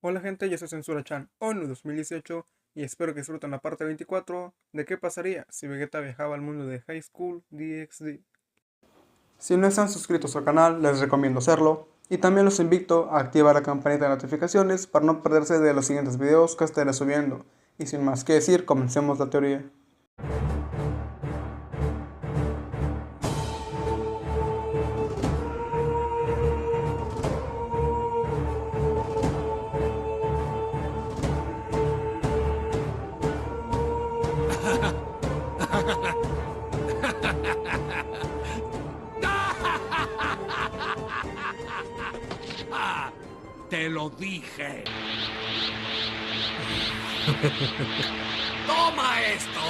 Hola gente, yo soy Censura-chan, ONU 2018 y espero que disfruten la parte 24 de qué pasaría si Vegeta viajaba al mundo de High School DxD. Si no están suscritos al canal, les recomiendo hacerlo y también los invito a activar la campanita de notificaciones para no perderse de los siguientes videos que estaré subiendo. Y sin más que decir, comencemos la teoría. Te lo dije. ¡Toma esto!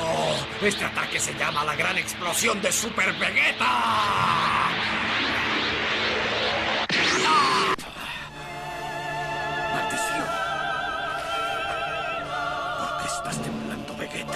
Este ataque se llama la gran explosión de Super Vegeta. ¡Maldición! ¿Por qué estás temblando, Vegeta?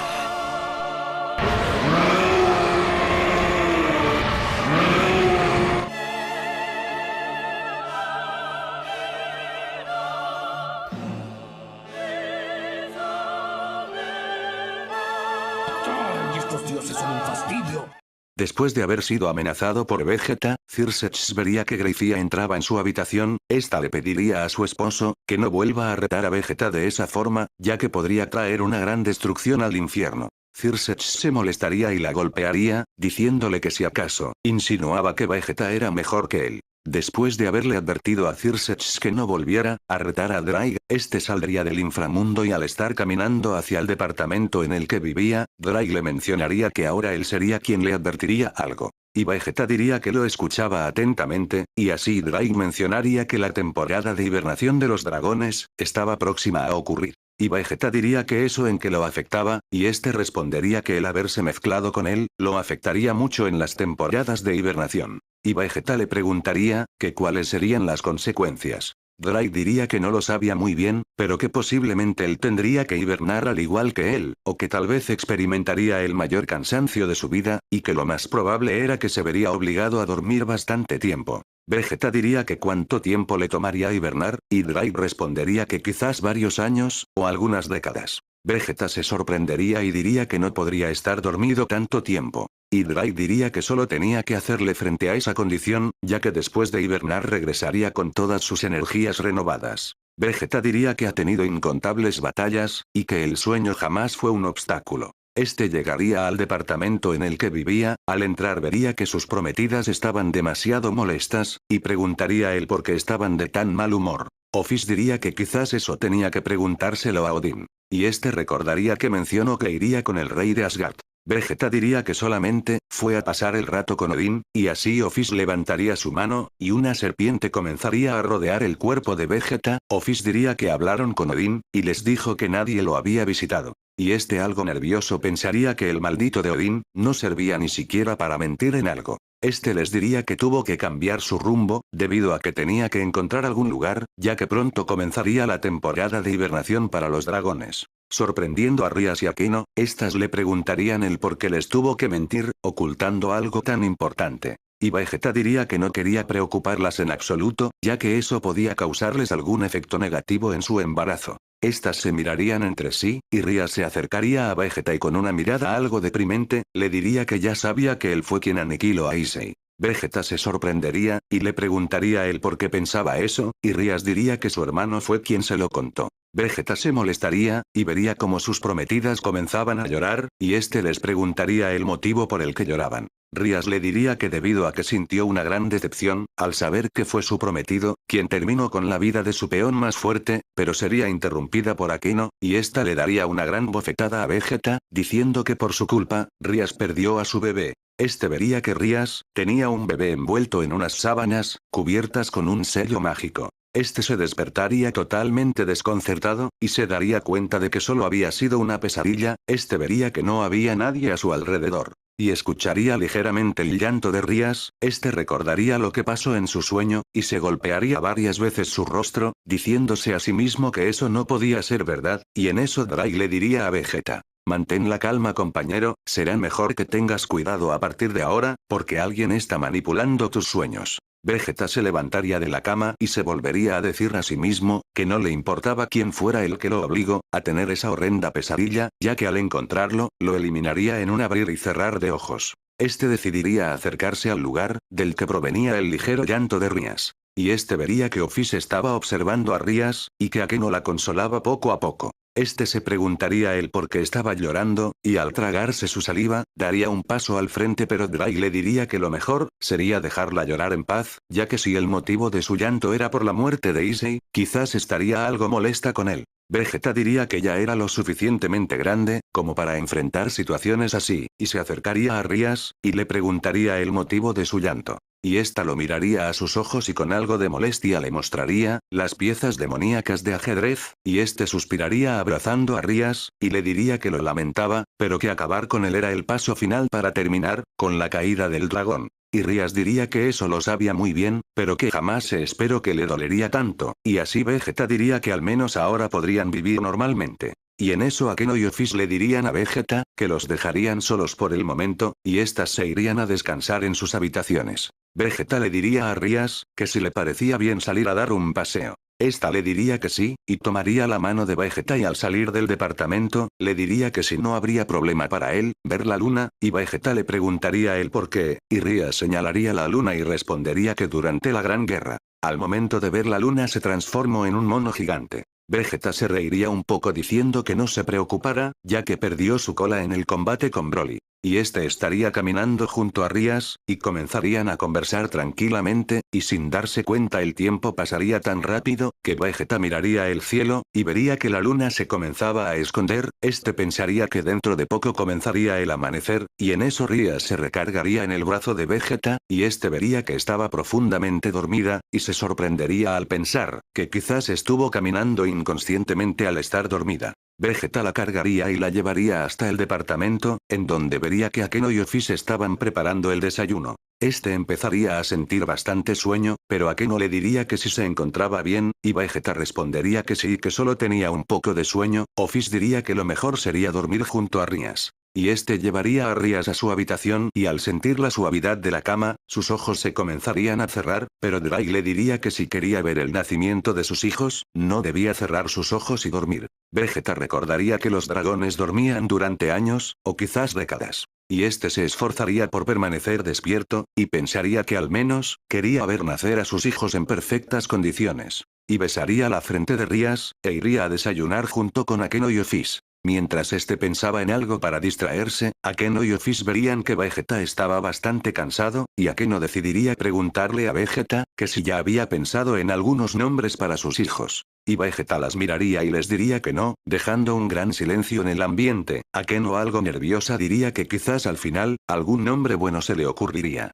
¡Ay, estos dioses son un fastidio! Después de haber sido amenazado por Vegeta, Circex vería que Grecia entraba en su habitación. Esta le pediría a su esposo que no vuelva a retar a Vegeta de esa forma, ya que podría traer una gran destrucción al infierno. Circex se molestaría y la golpearía, diciéndole que si acaso insinuaba que Vegeta era mejor que él. Después de haberle advertido a Circex que no volviera a retar a Drake, este saldría del inframundo y al estar caminando hacia el departamento en el que vivía, Drake le mencionaría que ahora él sería quien le advertiría algo. Y Vegeta diría que lo escuchaba atentamente, y así Drake mencionaría que la temporada de hibernación de los dragones estaba próxima a ocurrir. Y Vegeta diría que eso en que lo afectaba, y este respondería que el haberse mezclado con él, lo afectaría mucho en las temporadas de hibernación. Y Vegeta le preguntaría, que cuáles serían las consecuencias. Drake diría que no lo sabía muy bien, pero que posiblemente él tendría que hibernar al igual que él, o que tal vez experimentaría el mayor cansancio de su vida, y que lo más probable era que se vería obligado a dormir bastante tiempo. Vegeta diría que cuánto tiempo le tomaría hibernar, y Drake respondería que quizás varios años, o algunas décadas. Vegeta se sorprendería y diría que no podría estar dormido tanto tiempo. Y Drake diría que solo tenía que hacerle frente a esa condición, ya que después de hibernar regresaría con todas sus energías renovadas. Vegeta diría que ha tenido incontables batallas, y que el sueño jamás fue un obstáculo. Este llegaría al departamento en el que vivía, al entrar vería que sus prometidas estaban demasiado molestas, y preguntaría él por qué estaban de tan mal humor. Office diría que quizás eso tenía que preguntárselo a Odin. Y este recordaría que mencionó que iría con el rey de Asgard. Vegeta diría que solamente fue a pasar el rato con Odin, y así Office levantaría su mano, y una serpiente comenzaría a rodear el cuerpo de Vegeta. Office diría que hablaron con Odin, y les dijo que nadie lo había visitado. Y este algo nervioso pensaría que el maldito de Odin no servía ni siquiera para mentir en algo. Este les diría que tuvo que cambiar su rumbo, debido a que tenía que encontrar algún lugar, ya que pronto comenzaría la temporada de hibernación para los dragones. Sorprendiendo a Rias y a Kino, estas le preguntarían el por qué les tuvo que mentir, ocultando algo tan importante. Y Vegeta diría que no quería preocuparlas en absoluto, ya que eso podía causarles algún efecto negativo en su embarazo. Estas se mirarían entre sí, y Rias se acercaría a Vegeta y con una mirada algo deprimente, le diría que ya sabía que él fue quien aniquiló a Issei. Vegeta se sorprendería, y le preguntaría a él por qué pensaba eso, y Rias diría que su hermano fue quien se lo contó. Vegeta se molestaría, y vería como sus prometidas comenzaban a llorar, y este les preguntaría el motivo por el que lloraban. Rias le diría que debido a que sintió una gran decepción, al saber que fue su prometido, quien terminó con la vida de su peón más fuerte, pero sería interrumpida por Aquino, y esta le daría una gran bofetada a Vegeta, diciendo que por su culpa, Rias perdió a su bebé. Este vería que Rias tenía un bebé envuelto en unas sábanas, cubiertas con un sello mágico. Este se despertaría totalmente desconcertado, y se daría cuenta de que solo había sido una pesadilla. Este vería que no había nadie a su alrededor. Y escucharía ligeramente el llanto de Rias. Este recordaría lo que pasó en su sueño, y se golpearía varias veces su rostro, diciéndose a sí mismo que eso no podía ser verdad, y en eso Drake le diría a Vegeta: mantén la calma, compañero, será mejor que tengas cuidado a partir de ahora, porque alguien está manipulando tus sueños. Vegeta se levantaría de la cama y se volvería a decir a sí mismo, que no le importaba quién fuera el que lo obligó a tener esa horrenda pesadilla, ya que al encontrarlo, lo eliminaría en un abrir y cerrar de ojos. Este decidiría acercarse al lugar, del que provenía el ligero llanto de Rias. Y este vería que Office estaba observando a Rias, y que Akeno la consolaba poco a poco. Este se preguntaría el por qué estaba llorando, y al tragarse su saliva, daría un paso al frente, pero Dry le diría que lo mejor sería dejarla llorar en paz, ya que si el motivo de su llanto era por la muerte de Issei, quizás estaría algo molesta con él. Vegeta diría que ya era lo suficientemente grande, como para enfrentar situaciones así, y se acercaría a Rias, y le preguntaría el motivo de su llanto. Y ésta lo miraría a sus ojos y con algo de molestia le mostraría las piezas demoníacas de ajedrez, y este suspiraría abrazando a Rias, y le diría que lo lamentaba, pero que acabar con él era el paso final para terminar con la caída del dragón. Y Rias diría que eso lo sabía muy bien, pero que jamás se esperó que le dolería tanto, y así Vegeta diría que al menos ahora podrían vivir normalmente. Y en eso Akeno y Office le dirían a Vegeta, que los dejarían solos por el momento, y éstas se irían a descansar en sus habitaciones. Vegeta le diría a Rias, que si le parecía bien salir a dar un paseo. Esta le diría que sí, y tomaría la mano de Vegeta y al salir del departamento, le diría que si no habría problema para él, ver la luna, y Vegeta le preguntaría el por qué, y Rias señalaría la luna y respondería que durante la Gran Guerra, al momento de ver la luna se transformó en un mono gigante. Vegeta se reiría un poco diciendo que no se preocupara, ya que perdió su cola en el combate con Broly. Y este estaría caminando junto a Rias, y comenzarían a conversar tranquilamente, y sin darse cuenta el tiempo pasaría tan rápido, que Vegeta miraría el cielo, y vería que la luna se comenzaba a esconder, este pensaría que dentro de poco comenzaría el amanecer, y en eso Rias se recargaría en el brazo de Vegeta, y este vería que estaba profundamente dormida, y se sorprendería al pensar, que quizás estuvo caminando inconscientemente al estar dormida. Vegeta la cargaría y la llevaría hasta el departamento, en donde vería que Akeno y Office estaban preparando el desayuno. Este empezaría a sentir bastante sueño, pero Akeno le diría que si se encontraba bien, y Vegeta respondería que sí y que solo tenía un poco de sueño. Office diría que lo mejor sería dormir junto a Rias. Y este llevaría a Rias a su habitación y al sentir la suavidad de la cama, sus ojos se comenzarían a cerrar, pero Dry le diría que si quería ver el nacimiento de sus hijos, no debía cerrar sus ojos y dormir. Vegeta recordaría que los dragones dormían durante años, o quizás décadas. Y este se esforzaría por permanecer despierto, y pensaría que al menos, quería ver nacer a sus hijos en perfectas condiciones. Y besaría la frente de Rias, e iría a desayunar junto con Akeno y Office. Mientras este pensaba en algo para distraerse, Akeno y Office verían que Vegeta estaba bastante cansado, y Akeno decidiría preguntarle a Vegeta, que si ya había pensado en algunos nombres para sus hijos. Y Vegeta las miraría y les diría que no, dejando un gran silencio en el ambiente. Akeno algo nerviosa diría que quizás al final, algún nombre bueno se le ocurriría.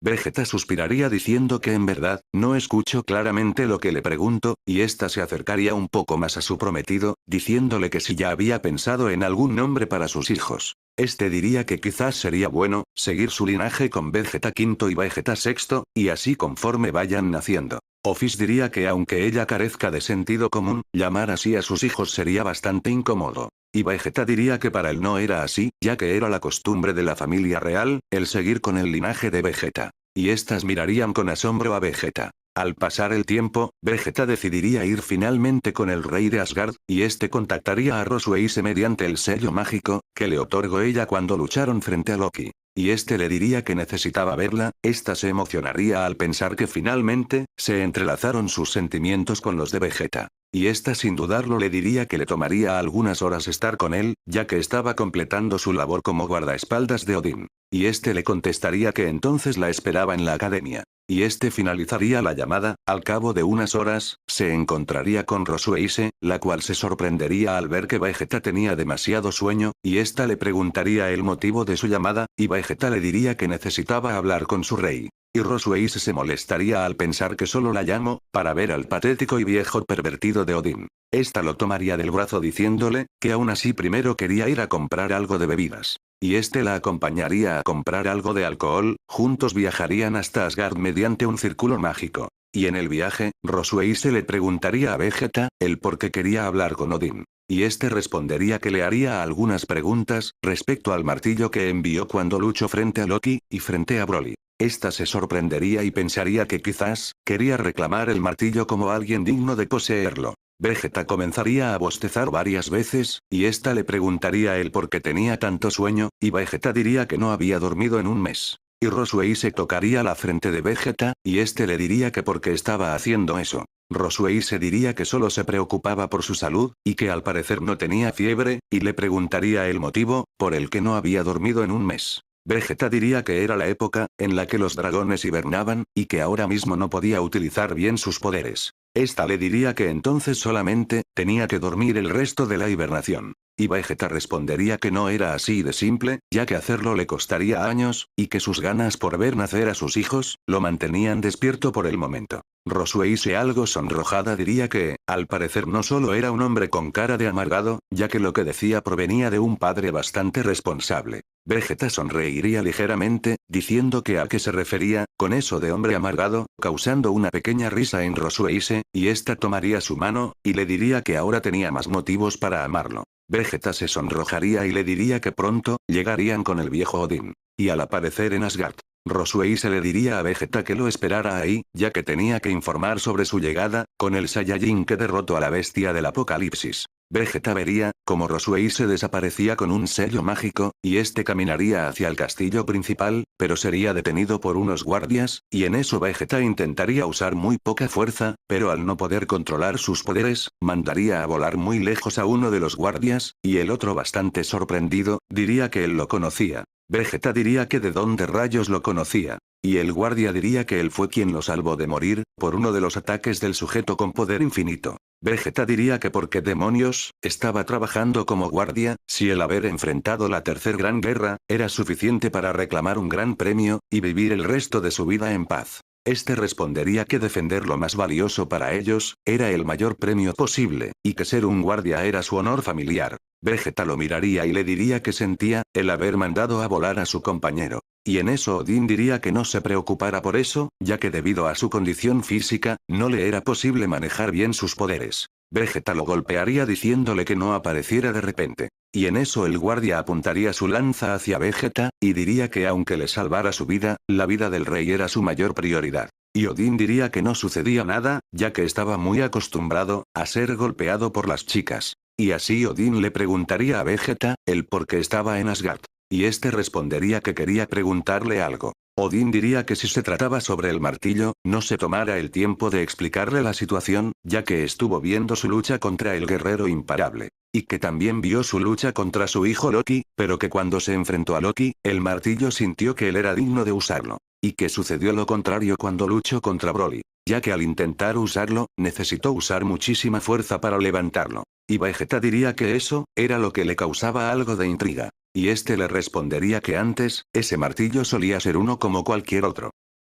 Vegeta suspiraría diciendo que en verdad, no escucho claramente lo que le pregunto, y ésta se acercaría un poco más a su prometido, diciéndole que si ya había pensado en algún nombre para sus hijos. Este diría que quizás sería bueno, seguir su linaje con Vegeta V y Vegeta VI, y así conforme vayan naciendo. Office diría que aunque ella carezca de sentido común, llamar así a sus hijos sería bastante incómodo. Y Vegeta diría que para él no era así, ya que era la costumbre de la familia real, el seguir con el linaje de Vegeta. Y estas mirarían con asombro a Vegeta. Al pasar el tiempo, Vegeta decidiría ir finalmente con el rey de Asgard, y este contactaría a Rosueise mediante el sello mágico, que le otorgó ella cuando lucharon frente a Loki. Y este le diría que necesitaba verla, esta se emocionaría al pensar que finalmente, se entrelazaron sus sentimientos con los de Vegeta. Y esta sin dudarlo le diría que le tomaría algunas horas estar con él, ya que estaba completando su labor como guardaespaldas de Odín. Y este le contestaría que entonces la esperaba en la academia. Y este finalizaría la llamada, al cabo de unas horas, se encontraría con Rosueise, la cual se sorprendería al ver que Vegeta tenía demasiado sueño, y esta le preguntaría el motivo de su llamada, y Vegeta le diría que necesitaba hablar con su rey. Y Rosueise se molestaría al pensar que solo la llamó, para ver al patético y viejo pervertido de Odín. Esta lo tomaría del brazo diciéndole, que aún así primero quería ir a comprar algo de bebidas. Y este la acompañaría a comprar algo de alcohol, juntos viajarían hasta Asgard mediante un círculo mágico. Y en el viaje, Rosueise le preguntaría a Vegeta, el por qué quería hablar con Odín. y este respondería que le haría algunas preguntas respecto al martillo que envió cuando luchó frente a Loki y frente a Broly. Esta se sorprendería y pensaría que quizás quería reclamar el martillo como alguien digno de poseerlo. Vegeta comenzaría a bostezar varias veces, y esta le preguntaría el por qué tenía tanto sueño, y Vegeta diría que no había dormido en un mes. Y Rosuei se tocaría la frente de Vegeta, y este le diría que por qué estaba haciendo eso. Rosuei se diría que solo se preocupaba por su salud, y que al parecer no tenía fiebre, y le preguntaría el motivo por el que no había dormido en un mes. Vegeta diría que era la época en la que los dragones hibernaban, y que ahora mismo no podía utilizar bien sus poderes. Esta le diría que entonces solamente tenía que dormir el resto de la hibernación. Y Vegeta respondería que no era así de simple, ya que hacerlo le costaría años, y que sus ganas por ver nacer a sus hijos lo mantenían despierto por el momento. Rosuei, algo sonrojada, diría que, al parecer, no solo era un hombre con cara de amargado, ya que lo que decía provenía de un padre bastante responsable. Vegeta sonreiría ligeramente, diciendo que a qué se refería con eso de hombre amargado, causando una pequeña risa en Rosuei, y esta tomaría su mano, y le diría que ahora tenía más motivos para amarlo. Vegeta se sonrojaría y le diría que pronto llegarían con el viejo Odín. Y al aparecer en Asgard, Rosuei le diría a Vegeta que lo esperara ahí, ya que tenía que informar sobre su llegada, con el Saiyajin que derrotó a la bestia del apocalipsis. Vegeta vería como Rosuei desaparecía con un sello mágico, y este caminaría hacia el castillo principal, pero sería detenido por unos guardias, y en eso Vegeta intentaría usar muy poca fuerza, pero al no poder controlar sus poderes, mandaría a volar muy lejos a uno de los guardias, y el otro, bastante sorprendido, diría que él lo conocía. Vegeta diría que de dónde rayos lo conocía. Y el guardia diría que él fue quien lo salvó de morir, por uno de los ataques del sujeto con poder infinito. Vegeta diría que por qué demonios estaba trabajando como guardia, si el haber enfrentado la Tercer Gran Guerra era suficiente para reclamar un gran premio, y vivir el resto de su vida en paz. Este respondería que defender lo más valioso para ellos era el mayor premio posible, y que ser un guardia era su honor familiar. Vegeta lo miraría y le diría que sentía el haber mandado a volar a su compañero. Y en eso Odín diría que no se preocupara por eso, ya que debido a su condición física, no le era posible manejar bien sus poderes. Vegeta lo golpearía diciéndole que no apareciera de repente. Y en eso el guardia apuntaría su lanza hacia Vegeta, y diría que aunque le salvara su vida, la vida del rey era su mayor prioridad. Y Odín diría que no sucedía nada, ya que estaba muy acostumbrado a ser golpeado por las chicas. Y así Odín le preguntaría a Vegeta el por qué estaba en Asgard. Y este respondería que quería preguntarle algo. Odín diría que si se trataba sobre el martillo, no se tomara el tiempo de explicarle la situación, ya que estuvo viendo su lucha contra el guerrero imparable. Y que también vio su lucha contra su hijo Loki, pero que cuando se enfrentó a Loki, el martillo sintió que él era digno de usarlo. Y que sucedió lo contrario cuando luchó contra Broly, ya que al intentar usarlo, necesitó usar muchísima fuerza para levantarlo. Y Vegeta diría que eso era lo que le causaba algo de intriga. Y este le respondería que antes, ese martillo solía ser uno como cualquier otro.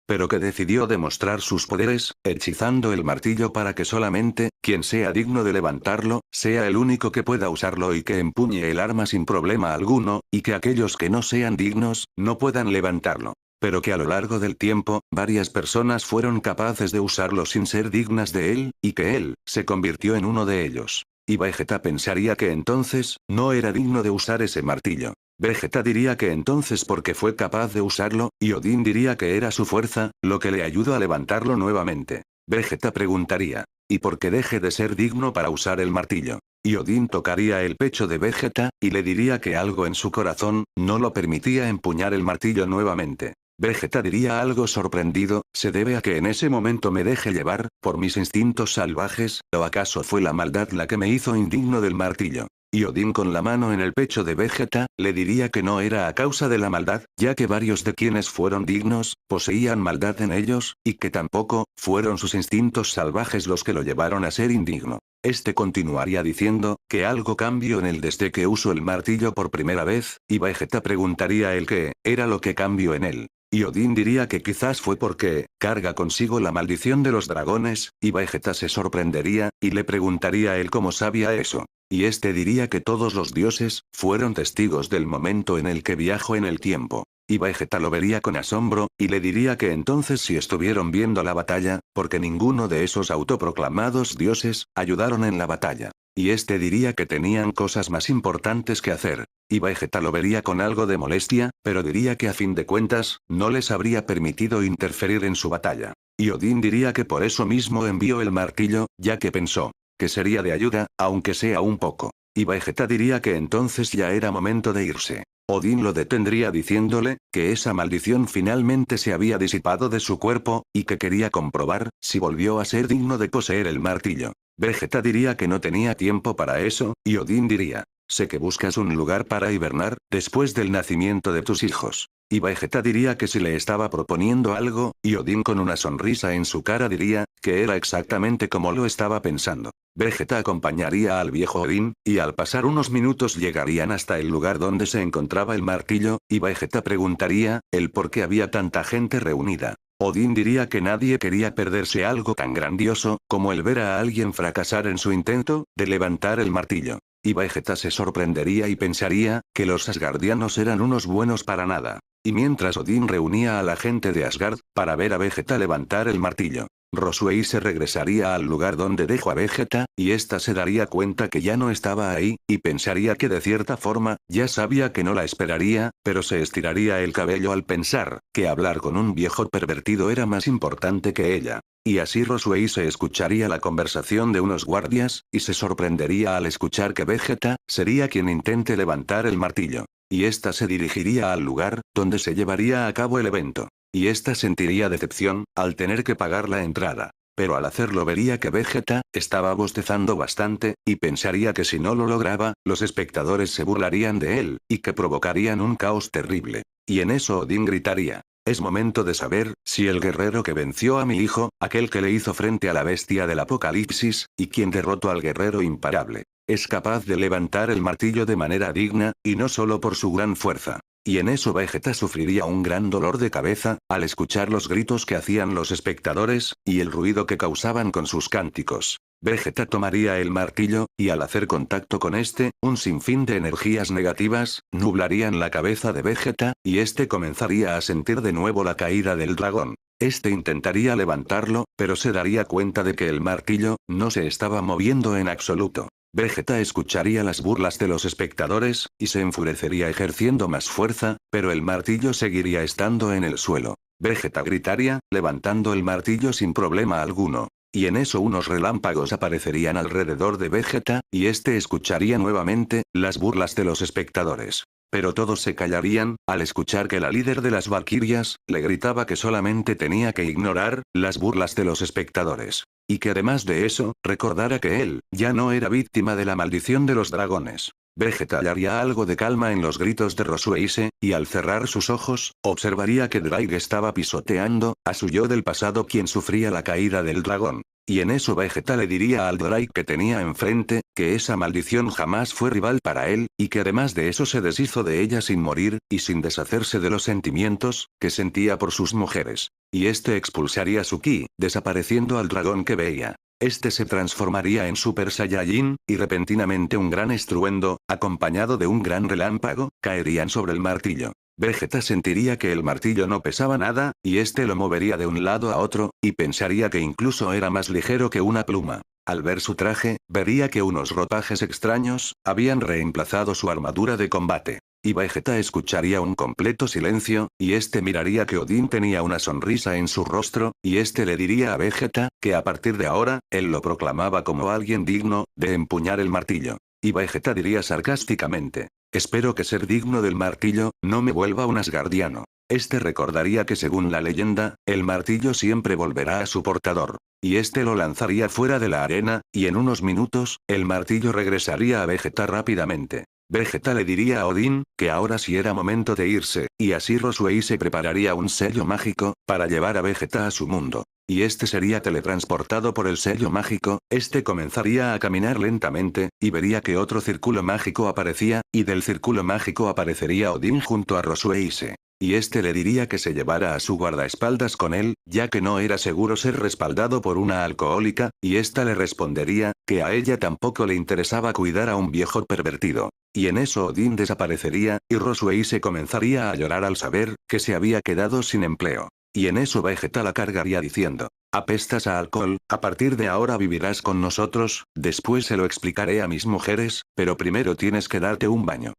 Pero que decidió demostrar sus poderes, hechizando el martillo para que solamente quien sea digno de levantarlo, sea el único que pueda usarlo y que empuñe el arma sin problema alguno, y que aquellos que no sean dignos, no puedan levantarlo. Pero que a lo largo del tiempo, varias personas fueron capaces de usarlo sin ser dignas de él, y que él se convirtió en uno de ellos. Y Vegeta pensaría que entonces, no era digno de usar ese martillo. Vegeta diría que entonces porque fue capaz de usarlo, y Odín diría que era su fuerza, lo que le ayudó a levantarlo nuevamente. Vegeta preguntaría, ¿y por qué deje de ser digno para usar el martillo? Y Odín tocaría el pecho de Vegeta, y le diría que algo en su corazón, no lo permitía empuñar el martillo nuevamente. Vegeta diría algo sorprendido, ¿se debe a que en ese momento me deje llevar por mis instintos salvajes, o acaso fue la maldad la que me hizo indigno del martillo? Y Odín con la mano en el pecho de Vegeta, le diría que no era a causa de la maldad, ya que varios de quienes fueron dignos, poseían maldad en ellos, y que tampoco, fueron sus instintos salvajes los que lo llevaron a ser indigno. Este continuaría diciendo, que algo cambió en él desde que usó el martillo por primera vez, y Vegeta preguntaría el qué era lo que cambió en él. Y Odín diría que quizás fue porque carga consigo la maldición de los dragones, y Vegeta se sorprendería, y le preguntaría él cómo sabía eso. Y este diría que todos los dioses fueron testigos del momento en el que viajó en el tiempo. y Vegeta lo vería con asombro, y le diría que entonces si estuvieron viendo la batalla, porque ninguno de esos autoproclamados dioses, ayudaron en la batalla. Y este diría que tenían cosas más importantes que hacer. Y Vegeta lo vería con algo de molestia, pero diría que a fin de cuentas, no les habría permitido interferir en su batalla. Y Odín diría que por eso mismo envió el martillo, ya que pensó que sería de ayuda, aunque sea un poco. Y Vegeta diría que entonces ya era momento de irse. Odín lo detendría diciéndole que esa maldición finalmente se había disipado de su cuerpo, y que quería comprobar si volvió a ser digno de poseer el martillo. Vegeta diría que no tenía tiempo para eso, y Odín diría: sé que buscas un lugar para hibernar, después del nacimiento de tus hijos. Y Vegeta diría que si le estaba proponiendo algo, y Odín con una sonrisa en su cara diría que era exactamente como lo estaba pensando. Vegeta acompañaría al viejo Odín, y al pasar unos minutos llegarían hasta el lugar donde se encontraba el martillo, y Vegeta preguntaría el por qué había tanta gente reunida. Odín diría que nadie quería perderse algo tan grandioso como el ver a alguien fracasar en su intento de levantar el martillo. Y Vegeta se sorprendería y pensaría que los asgardianos eran unos buenos para nada. Y mientras Odín reunía a la gente de Asgard para ver a Vegeta levantar el martillo, Rosuei se regresaría al lugar donde dejó a Vegeta, y ésta se daría cuenta que ya no estaba ahí, y pensaría que de cierta forma, ya sabía que no la esperaría, pero se estiraría el cabello al pensar que hablar con un viejo pervertido era más importante que ella. Y así Rosuei se escucharía la conversación de unos guardias, y se sorprendería al escuchar que Vegeta sería quien intente levantar el martillo. Y ésta se dirigiría al lugar donde se llevaría a cabo el evento. Y ésta sentiría decepción al tener que pagar la entrada. Pero al hacerlo vería que Vegeta estaba bostezando bastante, y pensaría que si no lo lograba, los espectadores se burlarían de él, y que provocarían un caos terrible. Y en eso Odín gritaría: es momento de saber si el guerrero que venció a mi hijo, aquel que le hizo frente a la bestia del apocalipsis, y quien derrotó al guerrero imparable, es capaz de levantar el martillo de manera digna, y no solo por su gran fuerza. Y en eso Vegeta sufriría un gran dolor de cabeza, al escuchar los gritos que hacían los espectadores, y el ruido que causaban con sus cánticos. Vegeta tomaría el martillo, y al hacer contacto con este, un sinfín de energías negativas nublarían la cabeza de Vegeta, y este comenzaría a sentir de nuevo la caída del dragón. Este intentaría levantarlo, pero se daría cuenta de que el martillo no se estaba moviendo en absoluto. Vegeta escucharía las burlas de los espectadores, y se enfurecería ejerciendo más fuerza, pero el martillo seguiría estando en el suelo. Vegeta gritaría, levantando el martillo sin problema alguno. Y en eso unos relámpagos aparecerían alrededor de Vegeta, y este escucharía nuevamente las burlas de los espectadores. Pero todos se callarían, al escuchar que la líder de las Valquirias le gritaba que solamente tenía que ignorar las burlas de los espectadores. Y que además de eso, recordara que él ya no era víctima de la maldición de los dragones. Vegeta hallaría algo de calma en los gritos de Rosueise, y al cerrar sus ojos, observaría que Drake estaba pisoteando a su yo del pasado quien sufría la caída del dragón. Y en eso Vegeta le diría al Drake que tenía enfrente, que esa maldición jamás fue rival para él, y que además de eso se deshizo de ella sin morir, y sin deshacerse de los sentimientos que sentía por sus mujeres. Y este expulsaría su ki, desapareciendo al dragón que veía. Este se transformaría en Super Saiyajin, y repentinamente un gran estruendo, acompañado de un gran relámpago, caerían sobre el martillo. Vegeta sentiría que el martillo no pesaba nada, y este lo movería de un lado a otro, y pensaría que incluso era más ligero que una pluma. Al ver su traje, vería que unos ropajes extraños habían reemplazado su armadura de combate. Y Vegeta escucharía un completo silencio, y este miraría que Odín tenía una sonrisa en su rostro, y este le diría a Vegeta que a partir de ahora, él lo proclamaba como alguien digno de empuñar el martillo. Y Vegeta diría sarcásticamente: espero que ser digno del martillo no me vuelva un asgardiano. Este recordaría que según la leyenda, el martillo siempre volverá a su portador. Y este lo lanzaría fuera de la arena, y en unos minutos, el martillo regresaría a Vegeta rápidamente. Vegeta le diría a Odín que ahora sí era momento de irse, y así Rosuei se prepararía un sello mágico para llevar a Vegeta a su mundo. Y este sería teletransportado por el sello mágico, este comenzaría a caminar lentamente, y vería que otro círculo mágico aparecía, y del círculo mágico aparecería Odín junto a Rosueise. y este le diría que se llevara a su guardaespaldas con él, ya que no era seguro ser respaldado por una alcohólica, y ésta le respondería, que a ella tampoco le interesaba cuidar a un viejo pervertido. Y en eso Odín desaparecería, y Roswell se comenzaría a llorar al saber, que se había quedado sin empleo. Y en eso Vegeta la cargaría diciendo: apestas a alcohol, a partir de ahora vivirás con nosotros, después se lo explicaré a mis mujeres, pero primero tienes que darte un baño.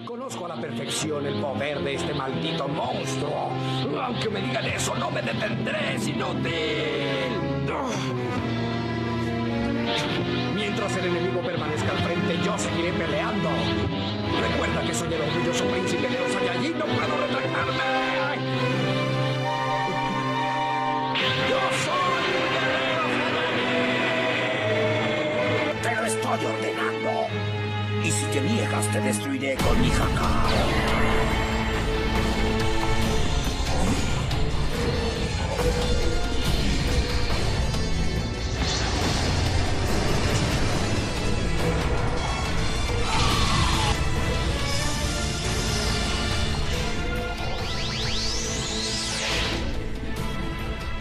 Conozco a la perfección el poder de este maldito monstruo. Aunque me digan eso, no me detendré, es inútil. Mientras el enemigo permanezca al frente, yo seguiré peleando. Recuerda que soy el orgulloso príncipe de los Saiyajin, no puedo retractarme. ¡Yo soy un guerrero Saiyajin! ¡Te lo estoy ordenando! Y si te niegas, te destruiré con mi Haka.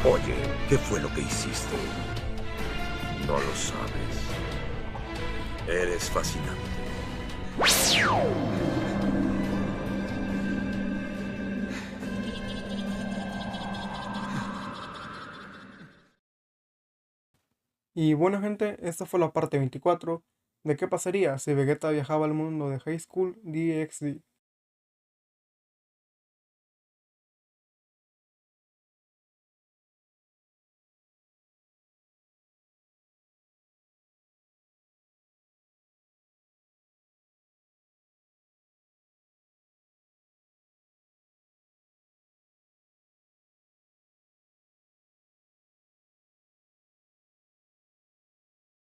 Oye, ¿qué fue lo que hiciste? No lo sabes. Eres fascinante. Y bueno gente, esta fue la parte 24 de qué pasaría si Vegeta viajaba al mundo de High School DxD.